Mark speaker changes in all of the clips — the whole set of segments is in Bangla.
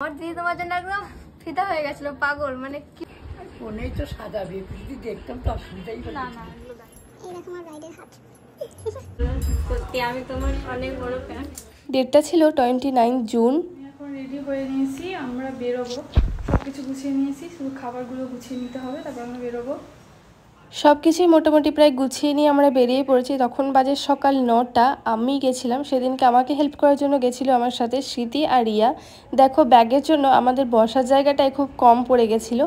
Speaker 1: আমার দিদি তোমার জন্য একদম ফিদা হয়ে গেছিল, পাগল। মানে কি
Speaker 2: ফোনেই তো সাজাবে, যদি দেখতাম তো অসুবিধাই হতো না।
Speaker 1: এই দেখো আমার ব্রাইডের হাত। সত্যি আমি তোমার অনেক বড় ফ্যান।
Speaker 3: ডেটটা ছিল 29 জুন।
Speaker 4: এখন রেডি হয়ে নিয়েছি, আমরা বেরোবো। সব কিছু গুছিয়ে নিয়েছি, শুধু খাবারগুলো গুছিয়ে নিতে হবে, তারপর আমরা বেরোবো।
Speaker 3: সব কিছুই মোটামুটি প্রায় গুছিয়ে নিয়ে আমরা বেরিয়ে পড়েছি। তখন বাজে সকাল 9টা। আমি গেছিলাম সেদিনকে, আমাকে হেল্প করার জন্য গেছিলো আমার সাথে স্মৃতি আর রিয়া। দেখো ব্যাগের জন্য আমাদের বসার জায়গাটায় খুব কম পড়ে গেছিলো।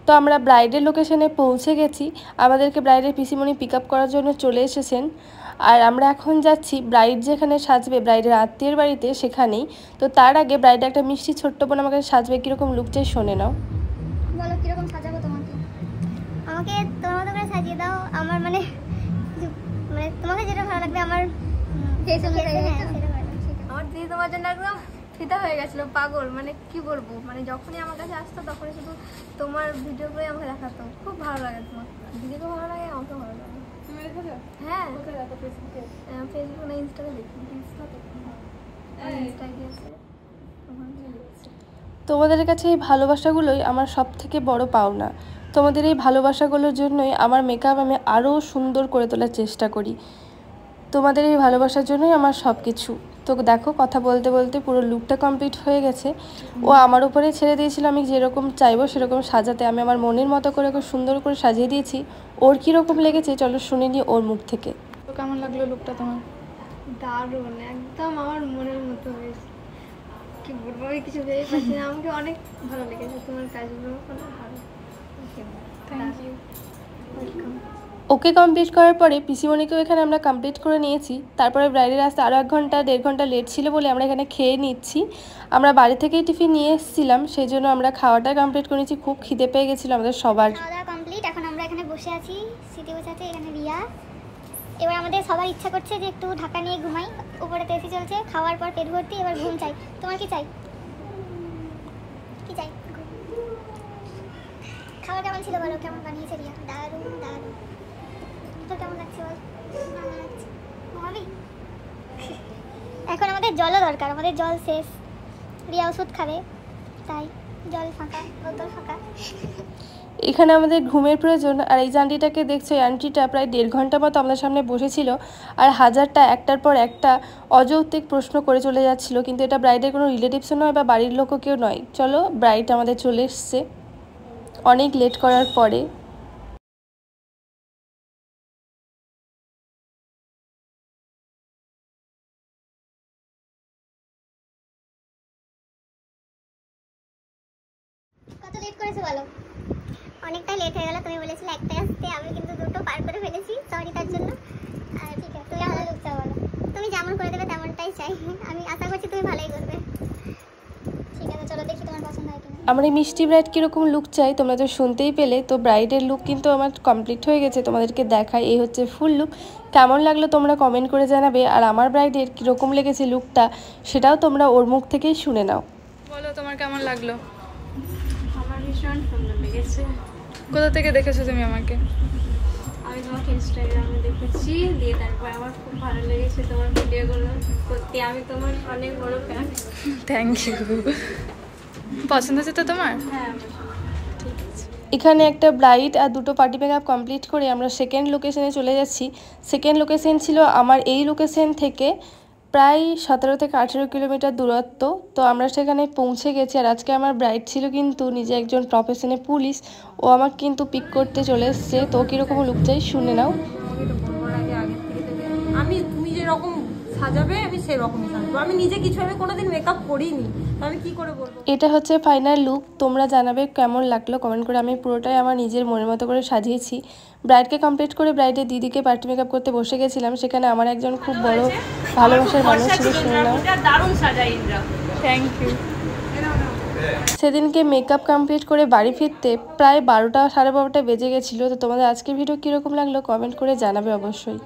Speaker 3: তো আমরা ব্রাইডের লোকেশনে পৌঁছে গেছি। আমাদেরকে ব্রাইডের পিসিমণি পিক আপ করার জন্য চলে এসেছেন। আর আমরা এখন যাচ্ছি ব্রাইড যেখানে সাজবে, ব্রাইডের আত্মীয়ের বাড়িতে, সেখানেই। তো তার আগে ব্রাইডের একটা মিষ্টি ছোট্ট বোন আমাকে সাজবে, কীরকম লুক চাই শোনে নাও।
Speaker 1: বলো কিরকম সাজাবো তোমাকে? আমাকে তোমার মতো করে সাজিয়ে দাও। আমার মানে তোমাকে যেটা ভালো লাগবে, আমার আমার দিদি তোমার জন্য একদম ফিদা হয়ে গেছিল, পাগল। মানে কি বলবো, মানে যখনই আমার কাছে আসতো তখনই শুধু তোমার ভিডিওগুলোই আমাকে দেখাতো। খুব ভালো লাগে তোমার, দিদিকেও ভালো লাগে, আমাকেও ভালো লাগে।
Speaker 4: তুমি দেখেছো?
Speaker 1: হ্যাঁ,
Speaker 4: ফেসবুকে
Speaker 1: ফেসবুক না ইনস্টাতে দেখি। ইনস্টায় গিয়েছে।
Speaker 3: তোমাদের কাছে এই ভালোবাসাগুলোই আমার সব থেকে বড় পাওনা। তোমাদের এই ভালোবাসাগুলোর জন্যই আমার মেকআপ আমি আরও সুন্দর করে তোলার চেষ্টা করি। তোমাদের এই ভালোবাসার জন্যই আমার সব কিছু। তো দেখো, কথা বলতে বলতে পুরো লুকটা কমপ্লিট হয়ে গেছে। ও আমার উপরে ছেড়ে দিয়েছিল আমি যেরকম চাইবো সেরকম সাজাতে। আমি আমার মনের মতো করে খুব সুন্দর করে সাজিয়ে দিয়েছি। ওর কীরকম লেগেছে চলো শুনে নিই ওর মুখ থেকে।
Speaker 4: তো কেমন লাগলো লুকটা তোমার?
Speaker 1: দারুণ, একদম আমার মনের মতো হয়েছে। কি বলবো, আমি কিছু ভেবে পাচ্ছি না। আমাকে অনেক ভালো লেগেছে তোমার কাজগুলো, অনেক ভালো।
Speaker 4: Thank you.
Speaker 1: Welcome.
Speaker 3: Okay complete করার পরে পিসিমণিকেও এখানে আমরা কমপ্লিট করে নিয়েছি। তারপরে ব্রাইডের আসতে আরও 1 ঘন্টা 1.5 ঘন্টা লেট ছিল বলে আমরা এখানে খেয়ে নিচ্ছি। আমরা বাড়ি থেকেই টিফিন নিয়ে এসেছিলাম, সেই জন্য আমরা খাওয়াটা কমপ্লিট করে নিয়েছি। খুব খিদে পেয়ে গেছিলো আমাদের সবার।
Speaker 1: খাওয়া দাওয়া কমপ্লিট, এখন আমরা এখানে বসে আছি। স্মৃতি বসে আছে, এখানে রিয়া। এবার আমাদের সবার ইচ্ছা করছে যে একটু ঢাকা নিয়ে ঘুমাই। উপরে তো এসি চলছে, খাওয়ার পর পেট ভর্তি, এবার ঘুম চাই। তোমার কি চাই? কি চাই? খাবার কেমন ছিল বলো, কেমন বানিয়েছে রিয়া? দারুণ দারুণ। তো কেমন লাগছে বল? ভালো লাগছে। ঘুমাবি? এখন আমাদের জলও দরকার, আমাদের জল শেষ। রিয়া ওষুধ খাবে, তাই জল ফাঁকা, বোতল ফাঁকা।
Speaker 3: এখানে আমাদের ঘুমের প্রয়োজন। আর এই যে আন্টিটাকে দেখছো, এই আন্টিটা প্রায় 1.5 ঘন্টা মতো আমাদের সামনে বসেছিল আর হাজারটা একটার পর একটা অযৌক্তিক প্রশ্ন করে চলে যাচ্ছিল। কিন্তু এটা ব্রাইডের কোনো রিলেটিভসও নয় বা বাড়ির লোকও কেউ নয়। চলো, ব্রাইড আমাদের চলে এসছে অনেক লেট করার পরে।
Speaker 1: কত লেট করেছো বলো? অনেকটাই লেট হয়ে গেল। তুমি বলেছিলে একটাই আসতে, আমি কিন্তু 2টো পার করে ফেলেছি। সরি তার জন্য। ঠিক আছে, তুমি ভালো লুক চাও বলো? তুমি যেমন করে দেবে তেমনটাই চাই। আমি আশা করছি তুমি ভালোই করবে। ঠিক আছে, চলো দেখি তোমার পছন্দ হয় কিনা।
Speaker 3: আমার এই মিষ্টি ব্রাইড কীরকম লুক চাই তোমরা তো শুনতেই পেলে। তো ব্রাইডের লুক কিন্তু আমার কমপ্লিট হয়ে গেছে, তোমাদেরকে দেখাই। এই হচ্ছে ফুল লুক। কেমন লাগলো তোমরা কমেন্ট করে জানাবে। আর আমার ব্রাইডের কীরকম লেগেছে লুকটা সেটাও তোমরা ওর মুখ থেকেই শুনে নাও।
Speaker 4: বলো তোমার কেমন লাগলো?
Speaker 1: আমার ভীষণ সুন্দর লেগেছে।
Speaker 4: কোথা থেকে দেখেছো তুমি আমাকে?
Speaker 1: আমি তোমাকে ইনস্টাগ্রামে দেখেছি, দিয়ে তারপর আমার খুব ভালো লেগেছে তোমার ভিডিওগুলো। সত্যি আমি তোমার অনেক বড় ফ্যান।
Speaker 4: Thank you. পছন্দ হচ্ছে তো তোমার?
Speaker 1: হ্যাঁ,
Speaker 3: এখানে একটা ব্রাইড আর 2টো পার্টি মেকআপ কমপ্লিট করে আমরা সেকেন্ড লোকেশনে চলে যাচ্ছি। সেকেন্ড লোকেশন ছিল আমার এই লোকেশন থেকে প্রায় 17 থেকে 18 কিলোমিটার দূরত্ব। তো আমরা সেখানে পৌঁছে গেছি। আর আজকে আমার ব্রাইড ছিল কিন্তু নিজে একজন প্রফেশনাল পুলিশ। ও আমাকে কিন্তু পিক করতে চলে এসছে। তো কীরকম লুক চাই শুনে নাও।
Speaker 2: আমি তুমি যেরকম সাজাবে আমি সেরকমই সাজবো। আমি নিজে কিছু আমি কোনোদিন মেকআপ করিনি, আমি কি করে বলবো?
Speaker 3: এটা হচ্ছে ফাইনাল লুক। তোমরা জানাবে কেমন লাগলো কমেন্ট করে। আমি পুরোটাই আমার নিজের মনের মতো করে সাজিয়েছি। ব্রাইডকে কমপ্লিট করে ব্রাইডের দিদিকে পার্টি মেকআপ করতে বসে গেছিলাম। সেখানে আমার একজন খুব বড় ভালোবাসার মানুষ ছিল, শুনলাম।
Speaker 2: দারুণ সাজাই ইন্দ্রা।
Speaker 4: Thank you.
Speaker 3: সেদিনকে মেকআপ কমপ্লিট করে বাড়ি ফিরতে প্রায় 12টা 12:30 বেজে গেছিলো। তো তোমাদের আজকের ভিডিও কীরকম লাগলো কমেন্ট করে জানাবে অবশ্যই।